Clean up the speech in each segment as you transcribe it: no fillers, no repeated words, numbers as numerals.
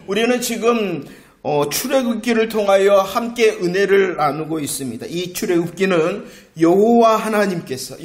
우리는 지금 출애굽기를 통하여 함께 은혜를 나누고 있습니다. 이 출애굽기는 여호와 하나님께서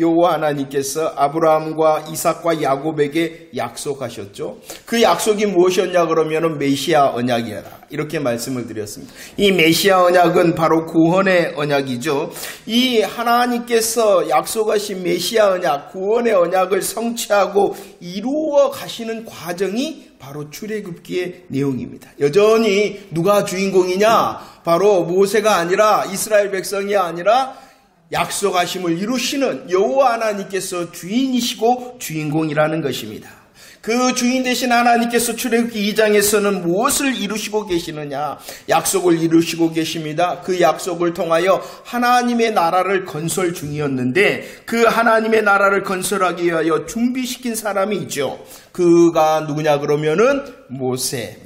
아브라함과 이삭과 야곱에게 약속하셨죠. 그 약속이 무엇이었냐 그러면은 메시아 언약이라 이렇게 말씀을 드렸습니다. 이 메시아 언약은 바로 구원의 언약이죠. 이 하나님께서 약속하신 메시아 언약, 구원의 언약을 성취하고 이루어 가시는 과정이 바로 출애굽기의 내용입니다. 여전히 누가 주인공이냐? 바로 모세가 아니라 이스라엘 백성이 아니라 약속하심을 이루시는 여호와 하나님께서 주인이시고 주인공이라는 것입니다. 그 주인 되신 하나님께서 출애굽기 2장에서는 무엇을 이루시고 계시느냐? 약속을 이루시고 계십니다. 그 약속을 통하여 하나님의 나라를 건설 중이었는데 그 하나님의 나라를 건설하기 위하여 준비시킨 사람이 있죠. 그가 누구냐 그러면은 모세.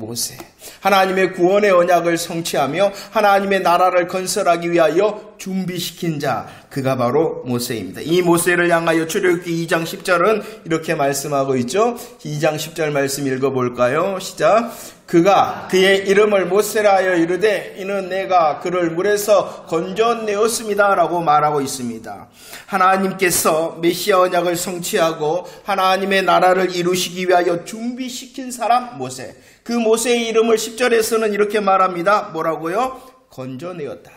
하나님의 구원의 언약을 성취하며 하나님의 나라를 건설하기 위하여 준비시킨 자, 그가 바로 모세입니다. 이 모세를 향하여 출애굽기 2장 10절은 이렇게 말씀하고 있죠. 2장 10절 말씀 읽어볼까요? 시작. 그가 그의 이름을 모세라 하여 이르되 이는 내가 그를 물에서 건져내었습니다 라고 말하고 있습니다. 하나님께서 메시아 언약을 성취하고 하나님의 나라를 이루시기 위하여 준비시킨 사람 모세. 그 모세의 이름을 10절에서는 이렇게 말합니다. 뭐라고요? 건져내었다.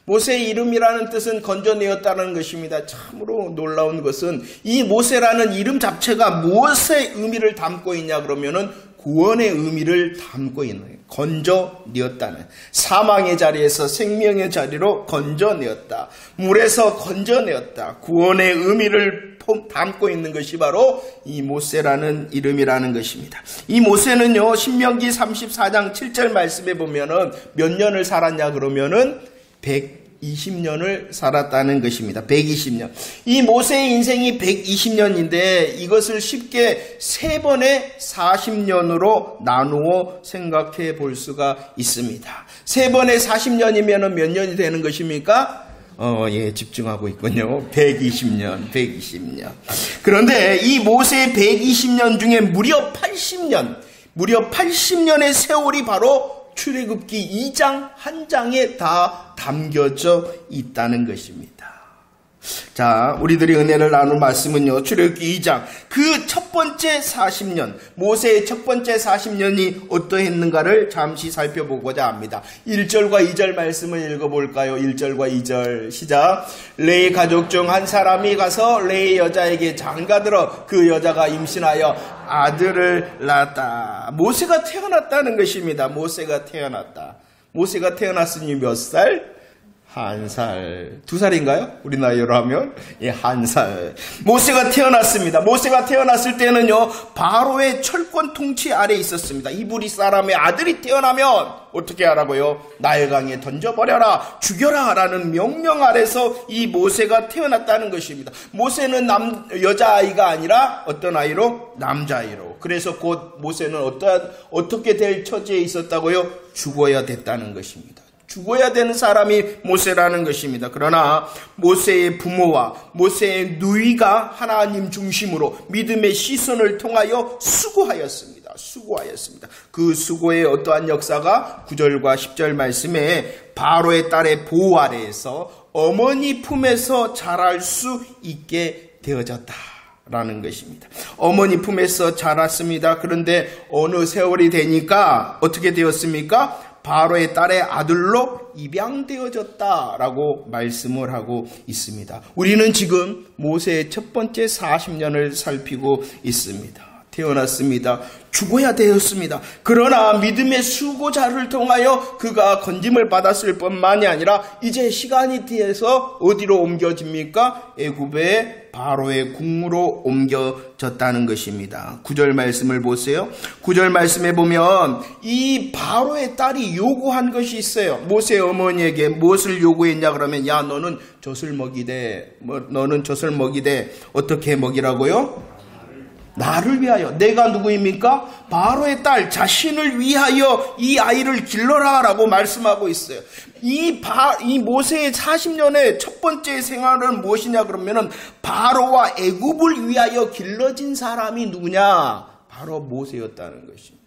모세의 이름이라는 뜻은 건져내었다는 것입니다. 참으로 놀라운 것은 이 모세라는 이름 자체가 무엇의 의미를 담고 있냐 그러면은 구원의 의미를 담고 있는 거예요. 건져내었다는, 사망의 자리에서 생명의 자리로 건져내었다. 물에서 건져내었다. 구원의 의미를 담고 있는 것이 바로 이 모세라는 이름이라는 것입니다. 이 모세는요, 신명기 34장 7절 말씀에 보면은 몇 년을 살았냐 그러면은 120년을 살았다는 것입니다. 120년. 이 모세의 인생이 120년인데 이것을 쉽게 세 번의 40년으로 나누어 생각해 볼 수가 있습니다. 세 번의 40년이면 몇 년이 되는 것입니까? 집중하고 있군요. 120년. 그런데 이 모세의 120년 중에 무려 80년의 세월이 바로 출애굽기 2장 한 장에 다 담겨져 있다는 것입니다. 자, 우리들이 은혜를 나눌 말씀은요, 출애굽기 2장 그 첫 번째 40년, 모세의 첫 번째 40년이 어떠했는가를 잠시 살펴보고자 합니다. 1절과 2절 말씀을 읽어볼까요? 1절과 2절 시작. 레위 가족 중 한 사람이 가서 레위 여자에게 장가들어 그 여자가 임신하여 아들을 낳았다. 모세가 태어났다는 것입니다. 모세가 태어났으니 몇 살? 1살. 2살인가요? 우리 나이로 하면? 1살. 모세가 태어났습니다. 모세가 태어났을 때는요, 바로의 철권 통치 아래 있었습니다. 이브리 사람의 아들이 태어나면 어떻게 하라고요? 나일강에 던져버려라, 죽여라 라는 명령 아래서 이 모세가 태어났다는 것입니다. 모세는 여자아이가 아니라 어떤 아이로? 남자아이로. 그래서 곧 모세는 어떻게 될 처지에 있었다고요? 죽어야 됐다는 것입니다. 죽어야 되는 사람이 모세라는 것입니다. 그러나 모세의 부모와 모세의 누이가 하나님 중심으로 믿음의 시선을 통하여 수고하였습니다. 그 수고의 어떠한 역사가 9절과 10절 말씀에 바로의 딸의 보호 아래에서 어머니 품에서 자랄 수 있게 되어졌다 라는 것입니다. 어머니 품에서 자랐습니다. 그런데 어느 세월이 되니까 어떻게 되었습니까? 바로의 딸의 아들로 입양되어졌다라고 말씀을 하고 있습니다. 우리는 지금 모세의 첫 번째 40년을 살피고 있습니다. 태어났습니다. 죽어야 되었습니다. 그러나 믿음의 수고자를 통하여 그가 건짐을 받았을 뿐만이 아니라 이제 시간이 뒤에서 어디로 옮겨집니까? 애굽의 바로의 궁으로 옮겨졌다는 것입니다. 9절 말씀을 보세요. 9절 말씀에 보면 이 바로의 딸이 요구한 것이 있어요. 모세의 어머니에게 무엇을 요구했냐 그러면 야 너는 젖을 먹이되 어떻게 먹이라고요? 나를 위하여. 내가 누구입니까? 바로의 딸 자신을 위하여 이 아이를 길러라 라고 말씀하고 있어요. 이 모세의 40년의 첫 번째 생활은 무엇이냐 그러면은 바로와 애굽을 위하여 길러진 사람이 누구냐? 바로 모세였다는 것입니다.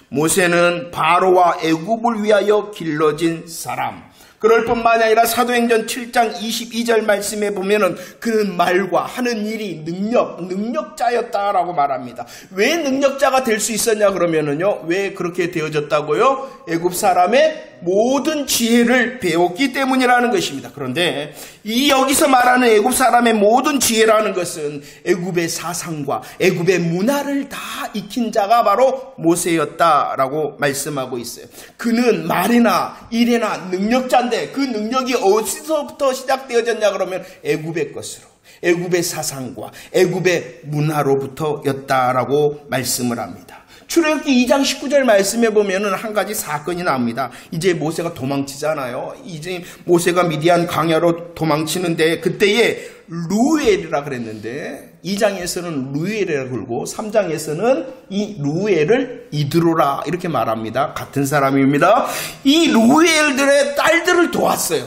모세는 바로와 애굽을 위하여 길러진 사람. 그럴 뿐만 아니라 사도행전 7장 22절 말씀에 보면은 그는 말과 하는 일이 능력자였다라고 말합니다. 왜 능력자가 될 수 있었냐 그러면은요, 왜 그렇게 되어졌다고요? 애굽 사람의 모든 지혜를 배웠기 때문이라는 것입니다. 그런데 이 여기서 말하는 애굽 사람의 모든 지혜라는 것은 애굽의 사상과 애굽의 문화를 다 익힌 자가 바로 모세였다라고 말씀하고 있어요. 그는 말이나 일이나 능력자인데 그 능력이 어디서부터 시작되어졌냐 그러면 애굽의 것으로, 애굽의 사상과 애굽의 문화로부터였다라고 말씀을 합니다. 출애굽기 2장 19절 말씀에 보면은 한 가지 사건이 나옵니다. 이제 모세가 도망치잖아요. 이제 모세가 미디안 광야로 도망치는데 그때에 루엘이라 그랬는데 2장에서는 루엘이라고 그러고 3장에서는 이 루엘을 이드로라 이렇게 말합니다. 같은 사람입니다. 이 루엘들의 딸들을 도왔어요.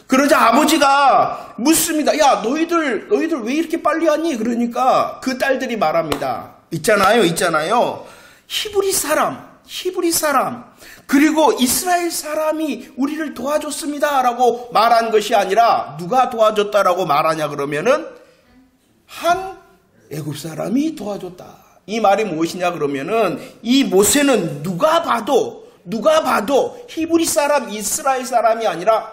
그러자 아버지가 묻습니다. 야, 너희들 왜 이렇게 빨리 왔니? 그러니까 그 딸들이 말합니다. 있잖아요. 히브리 사람, 그리고 이스라엘 사람이 우리를 도와줬습니다. 라고 말한 것이 아니라 누가 도와줬다라고 말하냐 그러면은 한 애굽 사람이 도와줬다. 이 말이 무엇이냐 그러면은 이 모세는 누가 봐도 히브리 사람, 이스라엘 사람이 아니라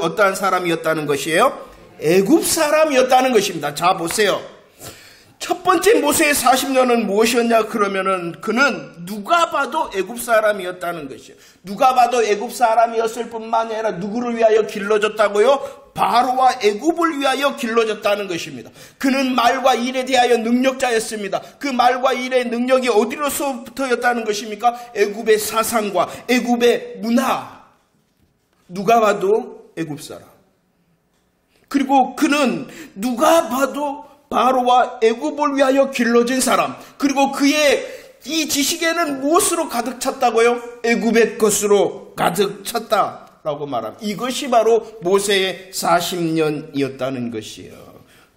어떠한 사람이었다는 것이에요? 애굽 사람이었다는 것입니다. 자, 보세요. 첫 번째 모세의 40년은 무엇이었냐 그러면은 그는 누가 봐도 애굽 사람이었다는 것이에요. 누가 봐도 애굽 사람이었을 뿐만 아니라 누구를 위하여 길러졌다고요? 바로와 애굽을 위하여 길러졌다는 것입니다. 그는 말과 일에 대하여 능력자였습니다. 그 말과 일의 능력이 어디로서부터였다는 것입니까? 애굽의 사상과 애굽의 문화. 누가 봐도 애굽 사람. 그리고 그는 누가 봐도 바로와 애굽을 위하여 길러진 사람. 그리고 그의 이 지식에는 무엇으로 가득 찼다고요? 애굽의 것으로 가득 찼다라고 말합니다. 이것이 바로 모세의 40년이었다는 것이에요.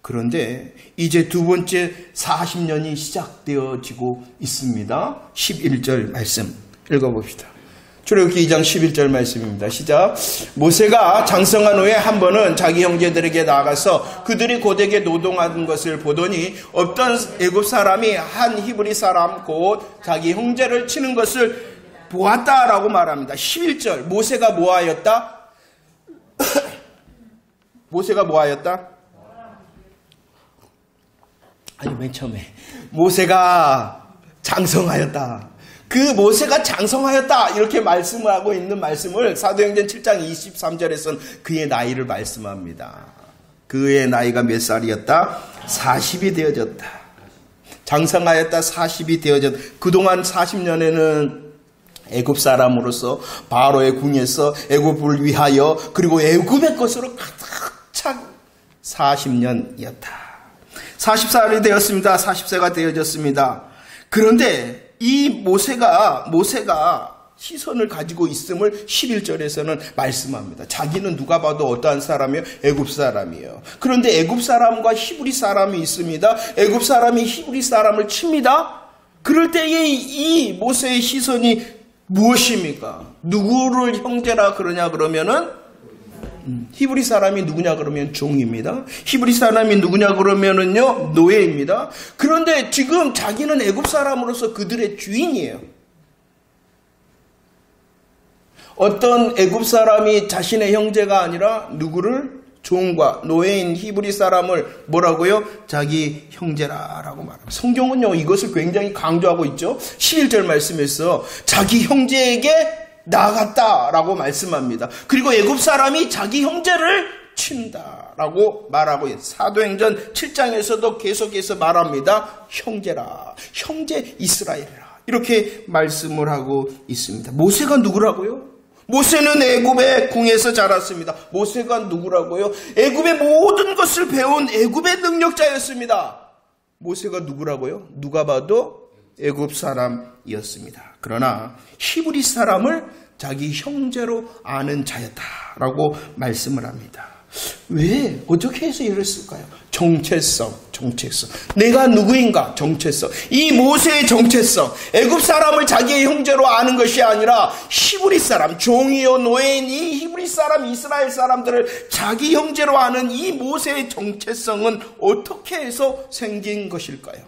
그런데 이제 두 번째 40년이 시작되어지고 있습니다. 11절 말씀 읽어봅시다. 출애굽기 2장 11절 말씀입니다. 시작. 모세가 장성한 후에 한 번은 자기 형제들에게 나가서 그들이 고되게 노동하는 것을 보더니 어떤 애굽 사람이 한 히브리 사람 곧 자기 형제를 치는 것을 보았다라고 말합니다. 11절 모세가 뭐하였다? 모세가 뭐하였다? 아니 맨 처음에 모세가 장성하였다. 그 모세가 장성하였다 이렇게 말씀을 하고 있는 말씀을 사도행전 7장 23절에서는 그의 나이를 말씀합니다. 그의 나이가 몇 살이었다? 40이 되어졌다. 장성하였다. 40이 되어졌다. 그동안 40년에는 애굽 사람으로서 바로의 궁에서 애굽을 위하여 그리고 애굽의 것으로 가득 찬 40년이었다. 40살이 되었습니다. 40세가 되어졌습니다. 그런데 이 모세가 시선을 가지고 있음을 11절에서는 말씀합니다. 자기는 누가 봐도 어떠한 사람이요? 애굽 사람이에요. 그런데 애굽 사람과 히브리 사람이 있습니다. 애굽 사람이 히브리 사람을 칩니다. 그럴 때에 이 모세의 시선이 무엇입니까? 누구를 형제라 그러냐 그러면은 히브리 사람이 누구냐 그러면 종입니다. 히브리 사람이 누구냐 그러면은요 노예입니다. 그런데 지금 자기는 애굽 사람으로서 그들의 주인이에요. 어떤 애굽 사람이 자신의 형제가 아니라 누구를 종과 노예인 히브리 사람을 뭐라고요? 자기 형제라라고 말합니다. 성경은요 이것을 굉장히 강조하고 있죠. 11절 말씀에서 자기 형제에게 나아갔다라고 말씀합니다. 그리고 애굽 사람이 자기 형제를 친다라고 말하고 있어요. 사도행전 7장에서도 계속해서 말합니다. 형제라, 형제 이스라엘이라 이렇게 말씀을 하고 있습니다. 모세가 누구라고요? 모세는 애굽의 궁에서 자랐습니다. 모세가 누구라고요? 애굽의 모든 것을 배운 애굽의 능력자였습니다. 모세가 누구라고요? 누가 봐도 애굽 사람이었습니다. 그러나 히브리 사람을 자기 형제로 아는 자였다라고 말씀을 합니다. 왜? 어떻게 해서 이랬을까요? 정체성. 내가 누구인가? 정체성. 이 모세의 정체성. 애굽 사람을 자기의 형제로 아는 것이 아니라 히브리 사람, 종이요 노예인 이 히브리 사람, 이스라엘 사람들을 자기 형제로 아는 이 모세의 정체성은 어떻게 해서 생긴 것일까요?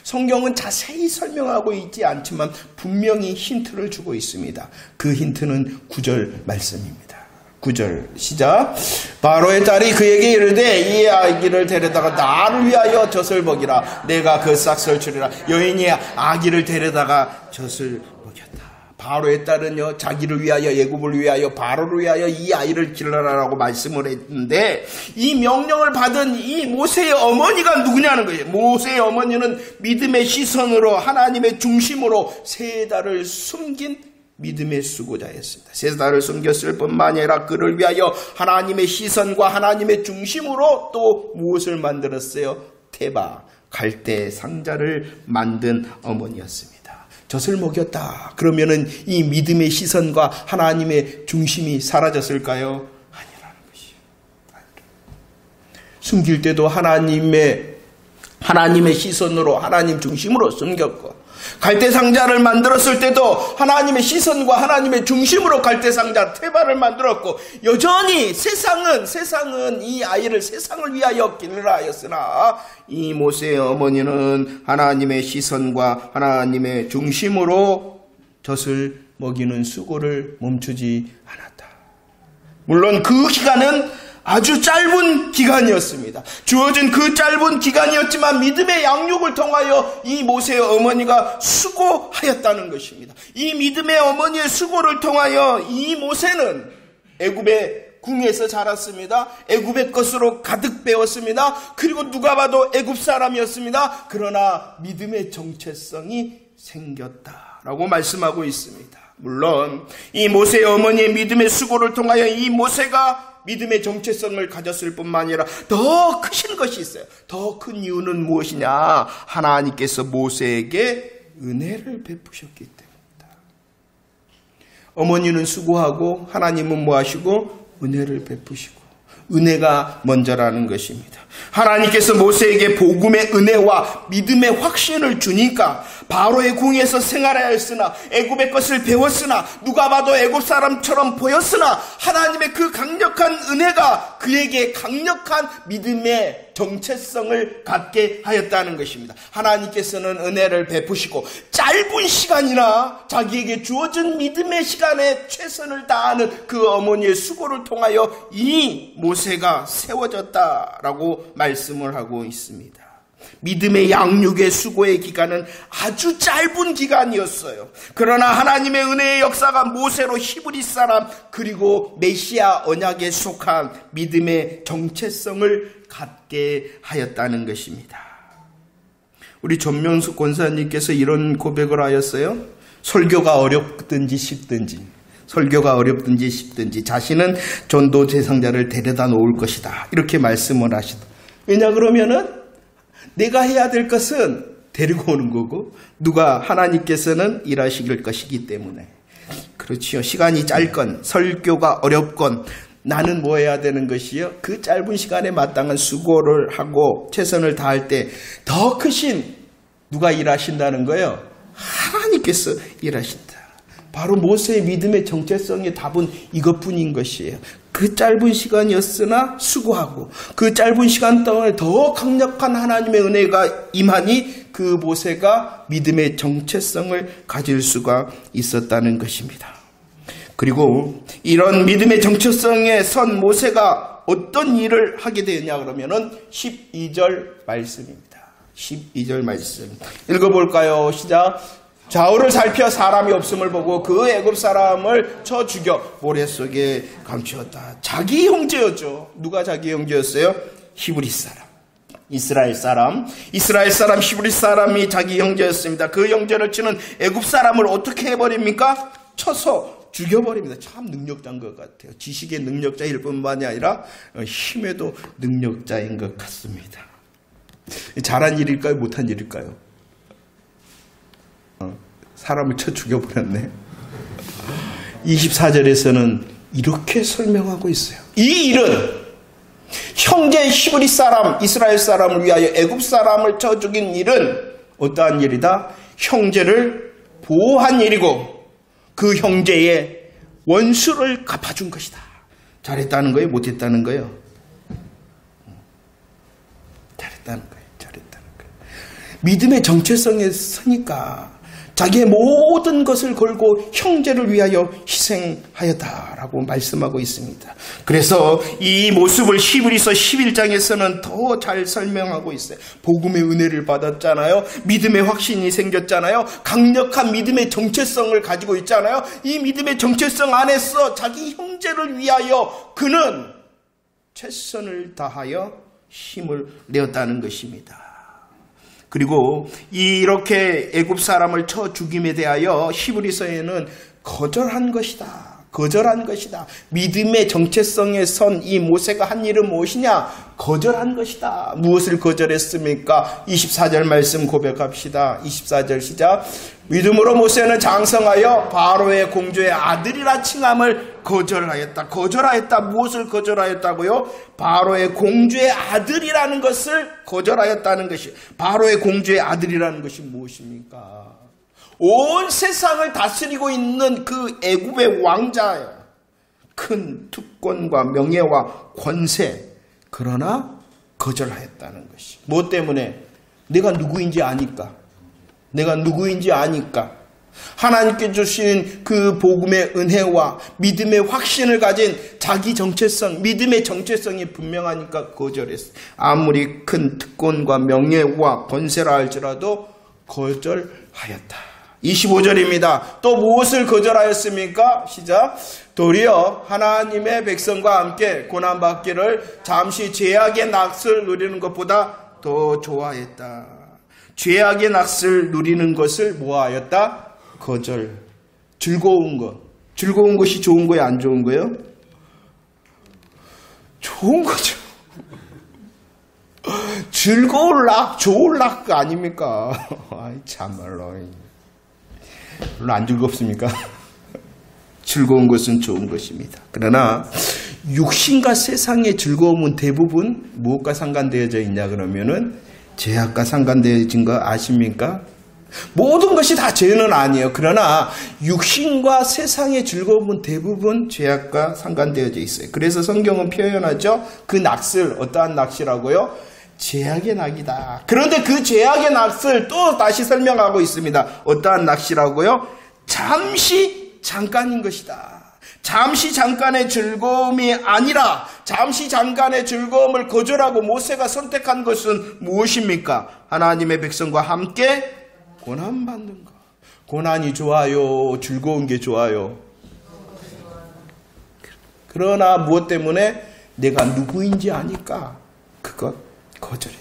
성경은 자세히 설명하고 있지 않지만 분명히 힌트를 주고 있습니다. 그 힌트는 9절 말씀입니다. 9절 시작. 바로의 딸이 그에게 이르되 이 아기를 데려다가 나를 위하여 젖을 먹이라. 내가 그 싹을 주리라. 여인이 아기를 데려다가 젖을 먹였다. 바로의 딸은요, 자기를 위하여, 애굽을 위하여, 바로를 위하여 이 아이를 기르라라고 말씀을 했는데, 이 명령을 받은 이 모세의 어머니가 누구냐는 거예요. 모세의 어머니는 믿음의 시선으로, 하나님의 중심으로 세 달을 숨긴 믿음의 수고자였습니다. 세 달을 숨겼을 뿐만 아니라 그를 위하여 하나님의 시선과 하나님의 중심으로 또 무엇을 만들었어요? 테바, 갈대 상자를 만든 어머니였습니다. 젖을 먹였다. 그러면은 이 믿음의 시선과 하나님의 중심이 사라졌을까요? 아니라는 것이요. 숨길 때도 하나님의 시선으로, 하나님 중심으로 숨겼고, 갈대 상자를 만들었을 때도 하나님의 시선과 하나님의 중심으로 갈대 상자 테바를 만들었고, 여전히 세상은 이 아이를 세상을 위하여 기르라 하였으나 이 모세의 어머니는 하나님의 시선과 하나님의 중심으로 젖을 먹이는 수고를 멈추지 않았다. 물론 그 기간은 아주 짧은 기간이었습니다. 주어진 그 짧은 기간이었지만 믿음의 양육을 통하여 이 모세의 어머니가 수고하였다는 것입니다. 이 믿음의 어머니의 수고를 통하여 이 모세는 애굽의 궁에서 자랐습니다. 애굽의 것으로 가득 배웠습니다. 그리고 누가 봐도 애굽 사람이었습니다. 그러나 믿음의 정체성이 생겼다라고 말씀하고 있습니다. 물론 이 모세의 어머니의 믿음의 수고를 통하여 이 모세가 믿음의 정체성을 가졌을 뿐만 아니라 더 크신 것이 있어요. 더 큰 이유는 무엇이냐? 하나님께서 모세에게 은혜를 베푸셨기 때문이다. 어머니는 수고하고 하나님은 뭐 하시고? 은혜를 베푸시고. 은혜가 먼저라는 것입니다. 하나님께서 모세에게 복음의 은혜와 믿음의 확신을 주니까 바로의 궁에서 생활하였으나 애굽의 것을 배웠으나 누가 봐도 애굽 사람처럼 보였으나 하나님의 그 강력한 은혜가 그에게 강력한 믿음의 정체성을 갖게 하였다는 것입니다. 하나님께서는 은혜를 베푸시고 짧은 시간이나 자기에게 주어진 믿음의 시간에 최선을 다하는 그 어머니의 수고를 통하여 이 모세가 세워졌다라고 말씀을 하고 있습니다. 믿음의 양육의 수고의 기간은 아주 짧은 기간이었어요. 그러나 하나님의 은혜의 역사가 모세로 히브리 사람 그리고 메시아 언약에 속한 믿음의 정체성을 갖게 하였다는 것입니다. 우리 전명숙 권사님께서 이런 고백을 하였어요. 설교가 어렵든지 쉽든지 자신은 전도 대상자를 데려다 놓을 것이다. 이렇게 말씀을 하시다. 왜냐 그러면은 내가 해야 될 것은 데리고 오는 거고 누가 하나님께서는 일하시길 것이기 때문에. 그렇지요. 시간이 짧건 설교가 어렵건 나는 뭐 해야 되는 것이요? 그 짧은 시간에 마땅한 수고를 하고 최선을 다할 때 더 크신 누가 일하신다는 거예요? 하나님께서 일하신다. 바로 모세의 믿음의 정체성의 답은 이것뿐인 것이에요. 그 짧은 시간이었으나 수고하고 그 짧은 시간 동안에 더 강력한 하나님의 은혜가 임하니 그 모세가 믿음의 정체성을 가질 수가 있었다는 것입니다. 그리고 이런 믿음의 정체성에 선 모세가 어떤 일을 하게 되었냐 그러면은 12절 말씀입니다. 12절 말씀 읽어볼까요? 시작. 좌우를 살펴 사람이 없음을 보고 그 애굽 사람을 쳐 죽여 모래 속에 감추었다. 자기 형제였죠. 누가 자기 형제였어요? 히브리 사람. 이스라엘 사람 히브리 사람이 자기 형제였습니다. 그 형제를 치는 애굽 사람을 어떻게 해버립니까? 쳐서 죽여버립니다. 참 능력자인 것 같아요. 지식의 능력자일 뿐만이 아니라 힘에도 능력자인 것 같습니다. 잘한 일일까요? 못한 일일까요? 사람을 쳐 죽여버렸네. 24절에서는 이렇게 설명하고 있어요. 이 일은 형제 히브리 사람, 이스라엘 사람을 위하여 애굽 사람을 쳐 죽인 일은 어떠한 일이다? 형제를 보호한 일이고 그 형제의 원수를 갚아준 것이다. 잘했다는 거예요? 못했다는 거예요? 잘했다는 거예요. 잘했다는 거예요. 믿음의 정체성에 서니까 자기의 모든 것을 걸고 형제를 위하여 희생하였다라고 말씀하고 있습니다. 그래서 이 모습을 히브리서 11장에서는 더 잘 설명하고 있어요. 복음의 은혜를 받았잖아요. 믿음의 확신이 생겼잖아요. 강력한 믿음의 정체성을 가지고 있잖아요. 이 믿음의 정체성 안에서 자기 형제를 위하여 그는 최선을 다하여 힘을 내었다는 것입니다. 그리고 이렇게 애굽 사람을 쳐 죽임에 대하여 히브리서에는 거절한 것이다. 거절한 것이다. 믿음의 정체성에 선 이 모세가 한 일은 무엇이냐? 거절한 것이다. 무엇을 거절했습니까? 24절 말씀 고백합시다. 24절 시작. 믿음으로 모세는 장성하여 바로의 공주의 아들이라 칭함을 거절하였다. 거절하였다. 무엇을 거절하였다고요? 바로의 공주의 아들이라는 것을 거절하였다는 것이. 바로의 공주의 아들이라는 것이 무엇입니까? 온 세상을 다스리고 있는 그 애굽의 왕자예요. 큰 특권과 명예와 권세. 그러나 거절하였다는 것이. 무엇 때문에? 내가 누구인지 아니까. 내가 누구인지 아니까. 하나님께 주신 그 복음의 은혜와 믿음의 확신을 가진 자기 정체성, 믿음의 정체성이 분명하니까 거절했어요. 아무리 큰 특권과 명예와 권세라 할지라도 거절하였다. 25절입니다. 또 무엇을 거절하였습니까? 시작. 도리어 하나님의 백성과 함께 고난받기를 잠시 죄악의 낙을 누리는 것보다 더 좋아했다. 죄악의 낙을 누리는 것을 뭐하였다? 거절. 즐거운 것. 즐거운 것이 좋은 거예요? 안 좋은 거예요? 좋은 거죠. 즐거운 락, 좋은 락 아닙니까? 아이, 참말로. 별로 안 즐겁습니까? 즐거운 것은 좋은 것입니다. 그러나 육신과 세상의 즐거움은 대부분 무엇과 상관되어져 있냐 그러면은 죄악과 상관되어진 거 아십니까? 모든 것이 다 죄는 아니에요. 그러나 육신과 세상의 즐거움은 대부분 죄악과 상관되어져 있어요. 그래서 성경은 표현하죠. 그 낙을 어떠한 낙이라고요? 죄악의 낙이다. 그런데 그 죄악의 낙을 또 다시 설명하고 있습니다. 어떠한 낙이라고요? 잠깐인 것이다. 잠시 잠깐의 즐거움이 아니라 잠시 잠깐의 즐거움을 거절하고 모세가 선택한 것은 무엇입니까? 하나님의 백성과 함께 고난받는 것. 고난이 좋아요? 즐거운 게 좋아요? 그러나 무엇 때문에? 내가 누구인지 아니까 그것 거절했다.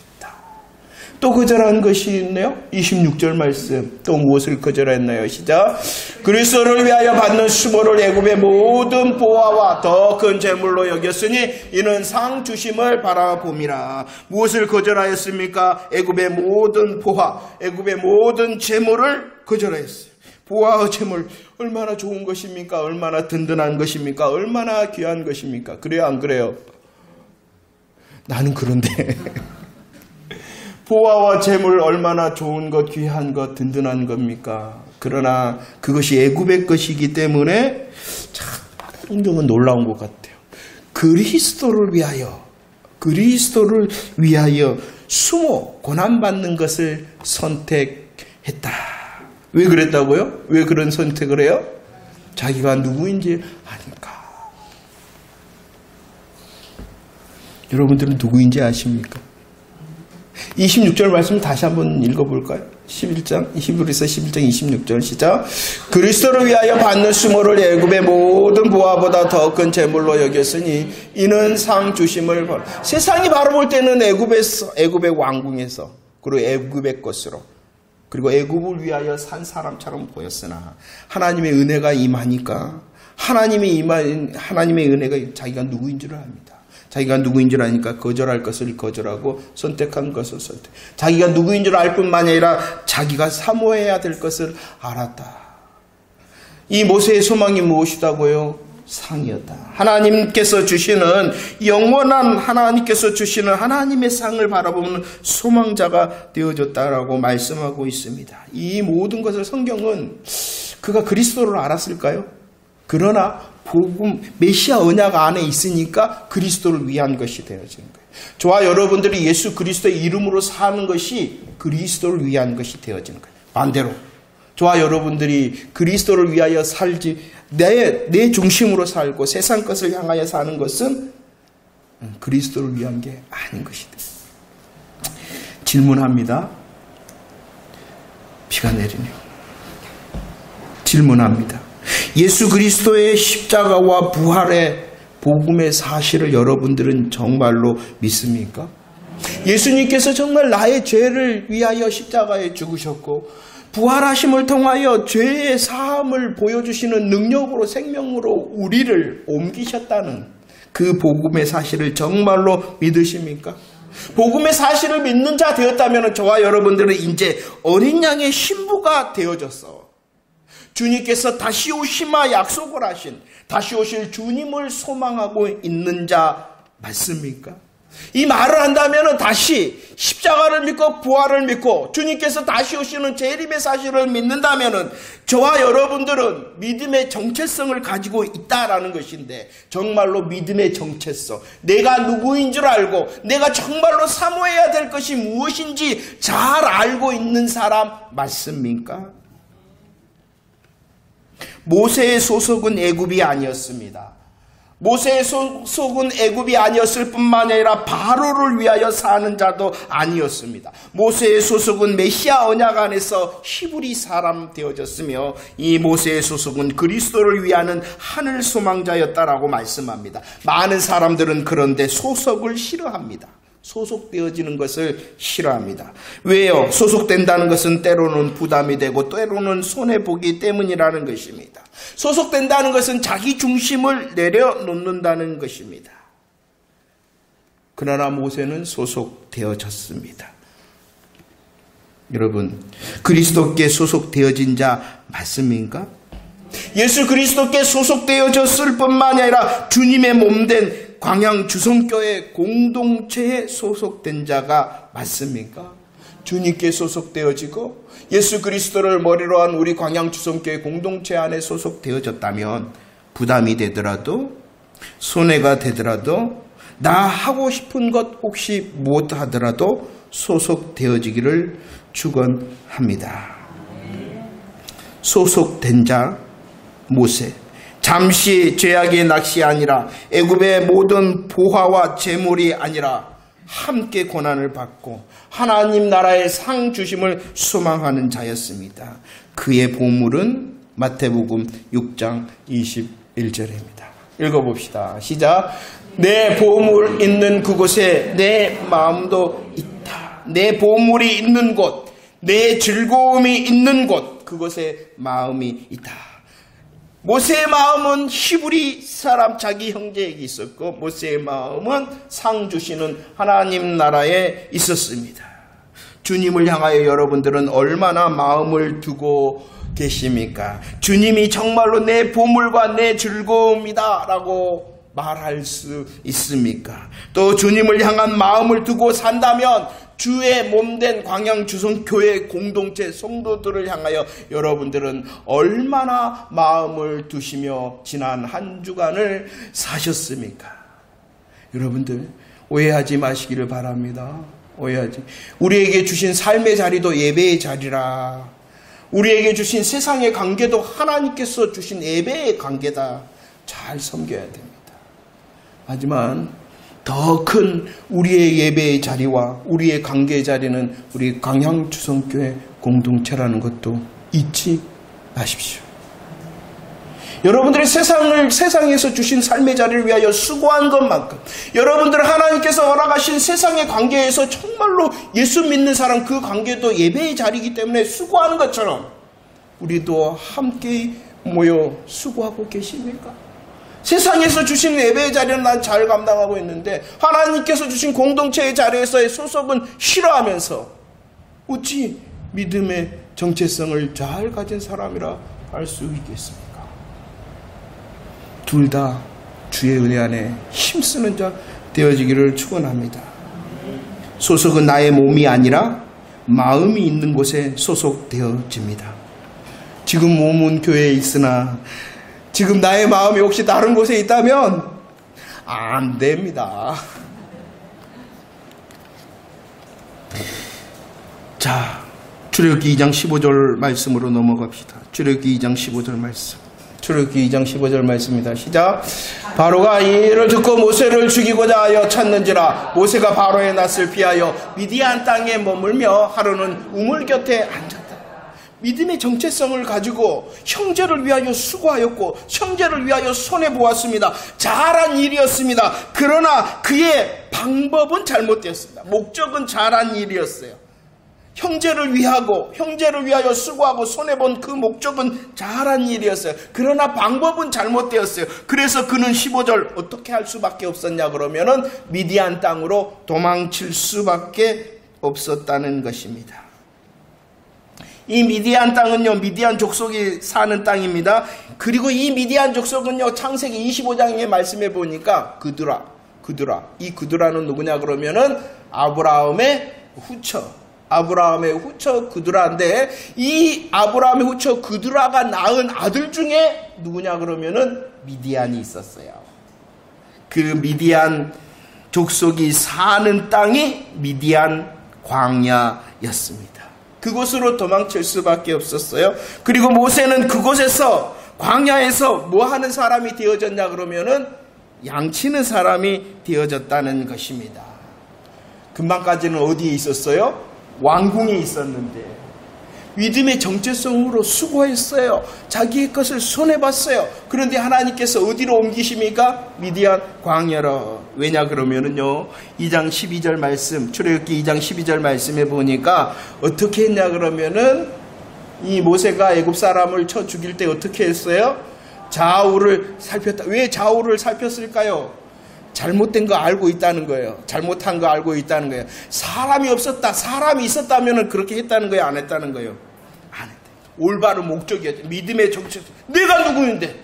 또 거절한 것이 있네요. 26절 말씀. 또 무엇을 거절했나요? 시작. 그리스도를 위하여 받는 수모를 애굽의 모든 보화와 더 큰 재물로 여겼으니 이는 상 주심을 바라봄이라. 무엇을 거절하였습니까? 애굽의 모든 보화, 애굽의 모든 재물을 거절하였어요. 보화와 재물 얼마나 좋은 것입니까? 얼마나 든든한 것입니까? 얼마나 귀한 것입니까? 그래요, 안 그래요? 나는 그런데 보화와 재물 얼마나 좋은 것, 귀한 것, 든든한 겁니까? 그러나 그것이 애굽의 것이기 때문에 참 성경은 놀라운 것 같아요. 그리스도를 위하여 수모, 고난받는 것을 선택했다. 왜 그랬다고요? 왜 그런 선택을 해요? 자기가 누구인지 아니까. 여러분들은 누구인지 아십니까? 26절 말씀 다시 한번 읽어볼까요? 11장, 히브리서 11장 26절 시작. 그리스도를 위하여 받는 수모를 애굽의 모든 보화보다 더 큰 재물로 여겼으니 이는 상 주심을 바라. 세상이 바라볼 때는 애굽의 왕궁에서 그리고 애굽의 것으로 그리고 애굽을 위하여 산 사람처럼 보였으나 하나님의 은혜가 임하니까 하나님의 은혜가 자기가 누구인 줄 압니다. 자기가 누구인 줄 아니까 거절할 것을 거절하고 선택한 것을 선택. 자기가 누구인 줄 알 뿐만 아니라 자기가 사모해야 될 것을 알았다. 이 모세의 소망이 무엇이다고요? 상이었다. 하나님께서 주시는 영원한 하나님께서 주시는 하나님의 상을 바라보는 소망자가 되어졌다라고 말씀하고 있습니다. 이 모든 것을 성경은 그가 그리스도를 알았을까요? 그러나 복음 메시아 언약 안에 있으니까 그리스도를 위한 것이 되어지는 거예요. 저와 여러분들이 예수 그리스도의 이름으로 사는 것이 그리스도를 위한 것이 되어지는 거예요. 반대로 저와 여러분들이 그리스도를 위하여 살지 내 중심으로 살고 세상 것을 향하여 사는 것은 그리스도를 위한 게 아닌 것이다. 질문합니다. 비가 내리네요. 질문합니다. 예수 그리스도의 십자가와 부활의 복음의 사실을 여러분들은 정말로 믿습니까? 예수님께서 정말 나의 죄를 위하여 십자가에 죽으셨고 부활하심을 통하여 죄의 사함을 보여주시는 능력으로 생명으로 우리를 옮기셨다는 그 복음의 사실을 정말로 믿으십니까? 복음의 사실을 믿는 자 되었다면 저와 여러분들은 이제 어린 양의 신부가 되어졌어. 주님께서 다시 오시마 약속을 하신 다시 오실 주님을 소망하고 있는 자 맞습니까? 이 말을 한다면 다시 십자가를 믿고 부활을 믿고 주님께서 다시 오시는 재림의 사실을 믿는다면 저와 여러분들은 믿음의 정체성을 가지고 있다라는 것인데 정말로 믿음의 정체성, 내가 누구인 줄 알고 내가 정말로 사모해야 될 것이 무엇인지 잘 알고 있는 사람 맞습니까? 모세의 소속은 애굽이 아니었습니다. 모세의 소속은 애굽이 아니었을 뿐만 아니라 바로를 위하여 사는 자도 아니었습니다. 모세의 소속은 메시아 언약 안에서 히브리 사람 되어졌으며 이 모세의 소속은 그리스도를 위하는 하늘 소망자였다라고 말씀합니다. 많은 사람들은 그런데 소속을 싫어합니다. 소속되어지는 것을 싫어합니다. 왜요? 소속된다는 것은 때로는 부담이 되고 때로는 손해보기 때문이라는 것입니다. 소속된다는 것은 자기 중심을 내려놓는다는 것입니다. 그러나 모세는 소속되어졌습니다. 여러분, 그리스도께 소속되어진 자 맞습니까? 예수 그리스도께 소속되어졌을 뿐만 아니라 주님의 몸된 광양 주성교회 공동체에 소속된 자가 맞습니까? 주님께 소속되어지고 예수 그리스도를 머리로 한 우리 광양 주성교회 공동체 안에 소속되어졌다면 부담이 되더라도 손해가 되더라도 나 하고 싶은 것 혹시 못하더라도 소속되어지기를 축원합니다. 소속된 자 모세, 잠시 죄악의 낚시 아니라 애굽의 모든 보화와 재물이 아니라 함께 고난을 받고 하나님 나라의 상 주심을 소망하는 자였습니다. 그의 보물은 마태복음 6장 21절입니다. 읽어봅시다. 시작. 내 보물 있는 그곳에 내 마음도 있다. 내 보물이 있는 곳, 내 즐거움이 있는 곳, 그곳에 마음이 있다. 모세의 마음은 히브리 사람 자기 형제에게 있었고 모세의 마음은 상 주시는 하나님 나라에 있었습니다. 주님을 향하여 여러분들은 얼마나 마음을 두고 계십니까? 주님이 정말로 내 보물과 내 즐거움이다 라고 말할 수 있습니까? 또 주님을 향한 마음을 두고 산다면 주의 몸된 광양주성교회 공동체 성도들을 향하여 여러분들은 얼마나 마음을 두시며 지난 한 주간을 사셨습니까? 여러분들 오해하지 마시기를 바랍니다. 오해하지. 우리에게 주신 삶의 자리도 예배의 자리라. 우리에게 주신 세상의 관계도 하나님께서 주신 예배의 관계다. 잘 섬겨야 됩니다. 하지만 더 큰 우리의 예배의 자리와 우리의 관계의 자리는 우리 광양주성교회 공동체라는 것도 잊지 마십시오. 여러분들이 세상에서 주신 삶의 자리를 위하여 수고한 것만큼 여러분들 하나님께서 허락하신 세상의 관계에서 정말로 예수 믿는 사람 그 관계도 예배의 자리이기 때문에 수고하는 것처럼 우리도 함께 모여 수고하고 계십니까? 세상에서 주신 예배의 자리는 난 잘 감당하고 있는데 하나님께서 주신 공동체의 자리에서의 소속은 싫어하면서 어찌 믿음의 정체성을 잘 가진 사람이라 할 수 있겠습니까? 둘 다 주의 은혜 안에 힘쓰는 자 되어지기를 축원합니다. 소속은 나의 몸이 아니라 마음이 있는 곳에 소속되어집니다. 지금 몸은 교회에 있으나 지금 나의 마음이 혹시 다른 곳에 있다면 안 됩니다. 자, 출애굽기 2장 15절 말씀으로 넘어갑시다. 출애굽기 2장 15절 말씀. 출애굽기 2장 15절 말씀입니다. 시작. 바로가 이를 듣고 모세를 죽이고자 하여 찾는지라 모세가 바로의 낯을 피하여 미디안 땅에 머물며 하루는 우물 곁에 앉았다. 믿음의 정체성을 가지고 형제를 위하여 수고하였고 형제를 위하여 손해보았습니다. 잘한 일이었습니다. 그러나 그의 방법은 잘못되었습니다. 목적은 잘한 일이었어요. 형제를 위하여 수고하고 손해본 그 목적은 잘한 일이었어요. 그러나 방법은 잘못되었어요. 그래서 그는 15절 어떻게 할 수밖에 없었냐 그러면은 미디안 땅으로 도망칠 수밖에 없었다는 것입니다. 이 미디안 땅은요, 미디안 족속이 사는 땅입니다. 그리고 이 미디안 족속은요, 창세기 25장에 말씀해 보니까 이 그드라는 누구냐 그러면은 아브라함의 후처 그드라인데 이 아브라함의 후처 그드라가 낳은 아들 중에 누구냐 그러면은 미디안이 있었어요. 그 미디안 족속이 사는 땅이 미디안 광야였습니다. 그곳으로 도망칠 수밖에 없었어요. 그리고 모세는 그곳에서 광야에서 뭐 하는 사람이 되어졌냐 그러면은 양치는 사람이 되어졌다는 것입니다. 금방까지는 어디에 있었어요? 왕궁에 있었는데 믿음의 정체성으로 수고했어요. 자기의 것을 손해봤어요. 그런데 하나님께서 어디로 옮기십니까? 미디안 광야로. 왜냐 그러면은요, 2장 12절 말씀, 출애굽기 2장 12절 말씀에 보니까 어떻게 했냐 그러면은 이 모세가 애굽 사람을 쳐 죽일 때 어떻게 했어요? 좌우를 살폈다. 왜 좌우를 살폈을까요? 잘못된 거 알고 있다는 거예요. 잘못한 거 알고 있다는 거예요. 사람이 없었다. 사람이 있었다면 그렇게 했다는 거예요? 안 했다는 거예요? 안 했다. 올바른 목적이었죠. 믿음의 정체. 내가 누구인데.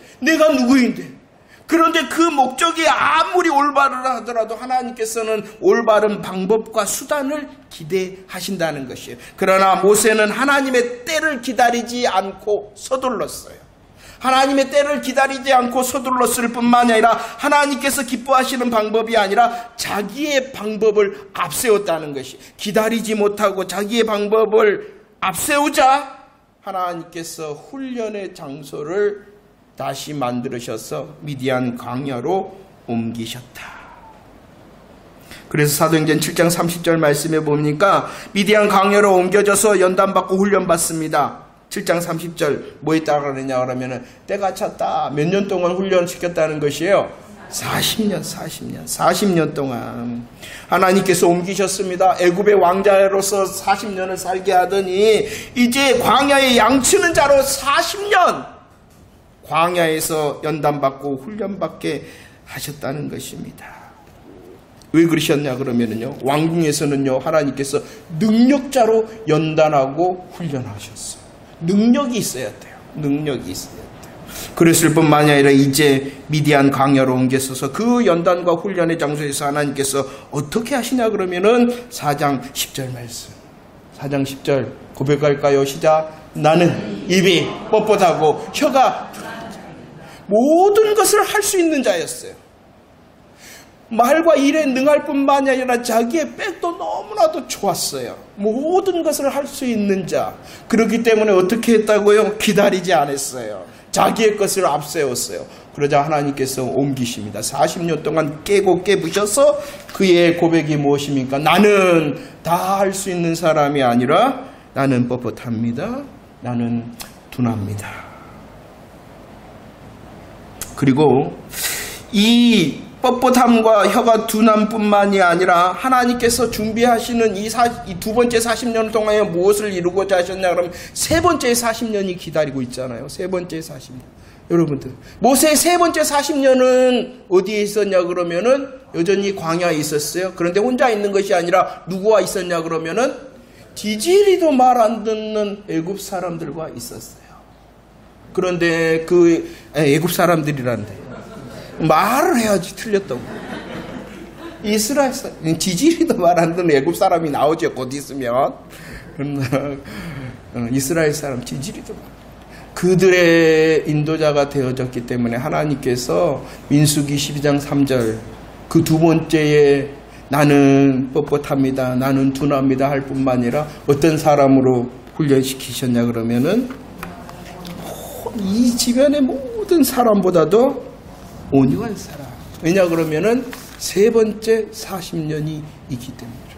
그런데 그 목적이 아무리 올바르라 하더라도 하나님께서는 올바른 방법과 수단을 기대하신다는 것이에요. 그러나 모세는 하나님의 때를 기다리지 않고 서둘렀어요. 하나님의 때를 기다리지 않고 서둘렀을 뿐만 아니라 하나님께서 기뻐하시는 방법이 아니라 자기의 방법을 앞세웠다는 것이, 기다리지 못하고 자기의 방법을 앞세우자 하나님께서 훈련의 장소를 다시 만들으셔서 미디안 광야로 옮기셨다. 그래서 사도행전 7장 30절 말씀에 보니까 미디안 광야로 옮겨져서 연단받고 훈련받습니다. 7장 30절 뭐 있다고 그러냐 그러면은 때가 찼다. 몇 년 동안 훈련시켰다는 것이에요. 40년 동안 하나님께서 옮기셨습니다. 애굽의 왕자로서 40년을 살게 하더니 이제 광야에 양치는 자로 40년 광야에서 연단받고 훈련받게 하셨다는 것입니다. 왜 그러셨냐 그러면은요, 왕궁에서는요 하나님께서 능력자로 연단하고 훈련하셨어요. 능력이 있어야 돼요. 그랬을 뿐만이 아니라 이제 미디안 광야로 옮겨서서 그 연단과 훈련의 장소에서 하나님께서 어떻게 하시냐 그러면은 4장 10절 말씀. 4장 10절 고백할까요? 시작. 나는 입이 뻣뻣하고 혀가 모든 것을 할 수 있는 자였어요. 말과 일에 능할 뿐만이 아니라 자기의 백도 너무나도 좋았어요. 모든 것을 할 수 있는 자. 그렇기 때문에 어떻게 했다고요? 기다리지 않았어요. 자기의 것을 앞세웠어요. 그러자 하나님께서 옮기십니다. 40년 동안 깨부셔서 그의 고백이 무엇입니까? 나는 다 할 수 있는 사람이 아니라 나는 뻣뻣합니다. 나는 둔합니다. 그리고 이 뻣뻣함과 혀가 둔함뿐만이 아니라 하나님께서 준비하시는 이 두 번째 40년 동안에 무엇을 이루고자 하셨냐 그러면 세 번째 40년이 기다리고 있잖아요. 세 번째 40년. 여러분들, 모세의 세 번째 40년은 어디에 있었냐 그러면은 여전히 광야에 있었어요. 그런데 혼자 있는 것이 아니라 누구와 있었냐 그러면은 지지리도 말 안 듣는 애굽 사람들과 있었어요. 그런데 그 애굽 사람들이란데 말을 해야지 틀렸다고. 이스라엘 사람, 지지리도 말 안 듣는 애굽 사람이 나오죠. 곧 있으면. 이스라엘 사람 지지리도 말. 그들의 인도자가 되어졌기 때문에 하나님께서 민수기 12장 3절 그 두 번째에 나는 뻣뻣합니다. 나는 둔합니다. 할 뿐만 아니라 어떤 사람으로 훈련시키셨냐 그러면은 이 지변의 모든 사람보다도 온유한 사람. 왜냐 그러면은 세 번째 40년이 있기 때문이죠.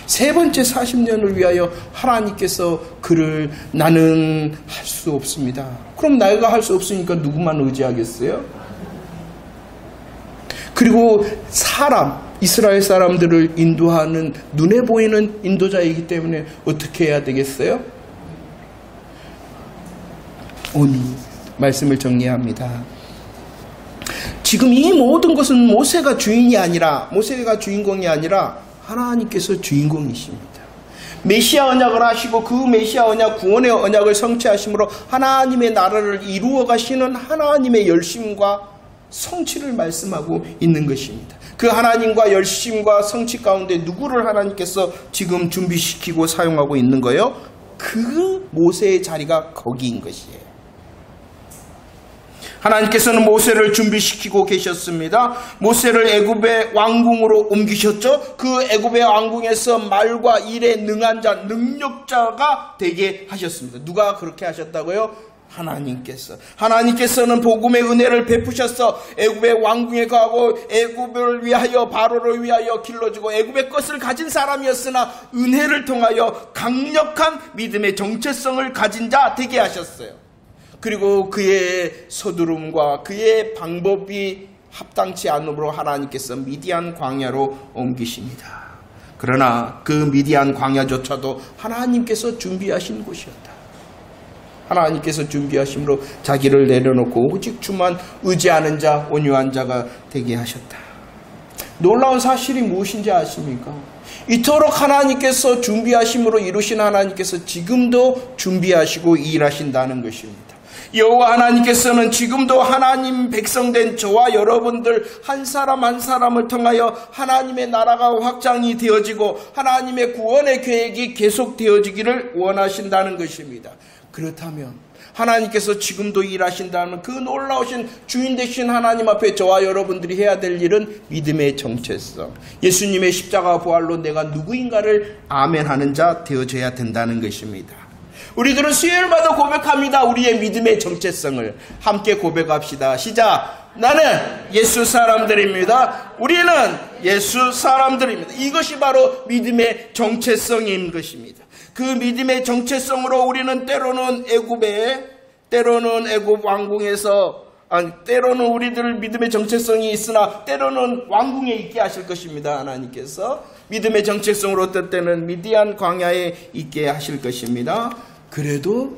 세 번째 40년을 위하여 하나님께서 그를 나는 할 수 없습니다. 그럼 내가 할 수 없으니까 누구만 의지하겠어요? 그리고 이스라엘 사람들을 인도하는 눈에 보이는 인도자이기 때문에 어떻게 해야 되겠어요? 오늘 말씀을 정리합니다. 지금 이 모든 것은 모세가 주인공이 아니라 하나님께서 주인공이십니다. 메시아 언약을 하시고 그 메시아 언약, 구원의 언약을 성취하심으로 하나님의 나라를 이루어 가시는 하나님의 열심과 성취를 말씀하고 있는 것입니다. 그 하나님과 열심과 성취 가운데 누구를 하나님께서 지금 준비시키고 사용하고 있는 거예요? 그 모세의 자리가 거기인 것이에요. 하나님께서는 모세를 준비시키고 계셨습니다. 모세를 애굽의 왕궁으로 옮기셨죠. 그 애굽의 왕궁에서 말과 일에 능한 자, 능력자가 되게 하셨습니다. 누가 그렇게 하셨다고요? 하나님께서는 복음의 은혜를 베푸셔서 애굽의 왕궁에 가고 애굽을 위하여 바로를 위하여 길러주고 애굽의 것을 가진 사람이었으나 은혜를 통하여 강력한 믿음의 정체성을 가진 자 되게 하셨어요. 그리고 그의 서두름과 그의 방법이 합당치 않으므로 하나님께서 미디안 광야로 옮기십니다. 그러나 그 미디안 광야조차도 하나님께서 준비하신 곳이었다. 하나님께서 준비하심으로 자기를 내려놓고 오직 주만 의지하는 자, 온유한 자가 되게 하셨다. 놀라운 사실이 무엇인지 아십니까? 이토록 하나님께서 준비하심으로 이루신 하나님께서 지금도 준비하시고 일하신다는 것입니다. 여호와 하나님께서는 지금도 하나님 백성된 저와 여러분들 한 사람 한 사람을 통하여 하나님의 나라가 확장이 되어지고 하나님의 구원의 계획이 계속되어지기를 원하신다는 것입니다. 그렇다면 하나님께서 지금도 일하신다는 그 놀라우신 주인 되신 하나님 앞에 저와 여러분들이 해야 될 일은 믿음의 정체성, 예수님의 십자가 부활로 내가 누구인가를 아멘하는 자 되어져야 된다는 것입니다. 우리들은 수요일마다 고백합니다. 우리의 믿음의 정체성을 함께 고백합시다. 시작! 나는 예수 사람들입니다. 우리는 예수 사람들입니다. 이것이 바로 믿음의 정체성인 것입니다. 그 믿음의 정체성으로 우리는 때로는 애굽 왕궁에서 때로는 우리들 믿음의 정체성이 있으나 때로는 왕궁에 있게 하실 것입니다. 하나님께서 믿음의 정체성으로 어떨 때는 미디안 광야에 있게 하실 것입니다. 그래도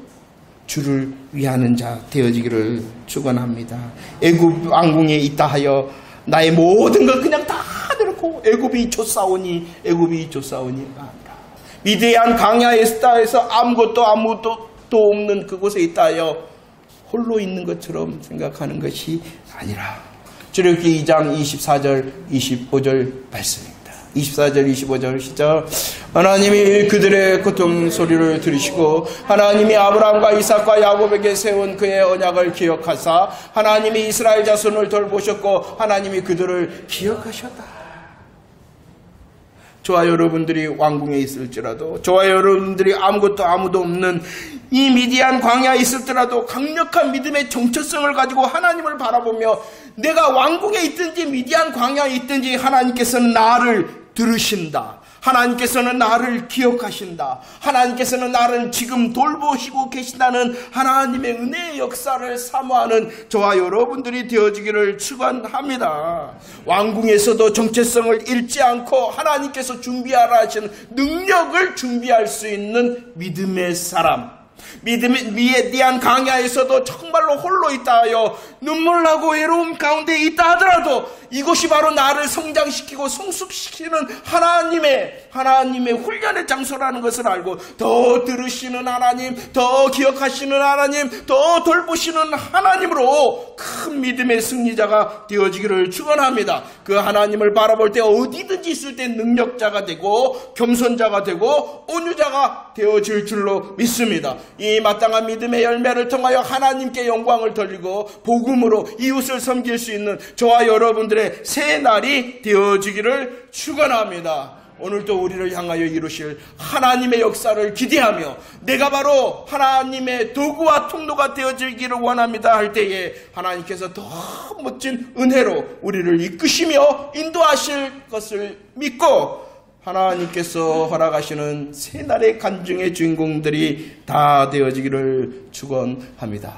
주를 위하는 자 되어지기를 축원합니다. 애굽 왕궁에 있다 하여 나의 모든 걸 그냥 다 내놓고 애굽이 좋사오니 아니라 미디안 광야에 있다 해서 아무것도 없는 그곳에 있다 하여 홀로 있는 것처럼 생각하는 것이 아니라 출애굽기 2장 24절 25절 말씀입니다. 24절 25절 시작. 하나님이 그들의 고통 소리를 들으시고 하나님이 아브라함과 이삭과 야곱에게 세운 그의 언약을 기억하사 하나님이 이스라엘 자손을 돌보셨고 하나님이 그들을 기억하셨다. 저와 여러분들이 왕궁에 있을지라도 저와 여러분들이 아무도 없는 이 미디안 광야에 있을지라도 강력한 믿음의 정체성을 가지고 하나님을 바라보며 내가 왕궁에 있든지 미디안 광야에 있든지 하나님께서는 나를 들으신다. 하나님께서는 나를 기억하신다. 하나님께서는 나를 지금 돌보시고 계신다는 하나님의 은혜의 역사를 사모하는 저와 여러분들이 되어지기를 축원합니다. 왕궁에서도 정체성을 잃지 않고 하나님께서 준비하라 하시는 능력을 준비할 수 있는 믿음의 사람, 미디안 광야에서도 정말로 홀로 있다 하여 눈물 나고 외로움 가운데 있다 하더라도 이것이 바로 나를 성장시키고 성숙시키는 하나님의 훈련의 장소라는 것을 알고 더 들으시는 하나님, 더 기억하시는 하나님, 더 돌보시는 하나님으로 큰 큰 믿음의 승리자가 되어지기를 축원합니다. 그 하나님을 바라볼 때 어디든지 있을 때 능력자가 되고 겸손자가 되고 온유자가 되어질 줄로 믿습니다. 이 마땅한 믿음의 열매를 통하여 하나님께 영광을 돌리고 복음으로 이웃을 섬길 수 있는 저와 여러분들의 새 날이 되어지기를 축원합니다. 오늘도 우리를 향하여 이루실 하나님의 역사를 기대하며 내가 바로 하나님의 도구와 통로가 되어지기를 원합니다 할 때에 하나님께서 더 멋진 은혜로 우리를 이끄시며 인도하실 것을 믿고 하나님께서 허락하시는 새날의 간증의 주인공들이 다 되어지기를 축원합니다.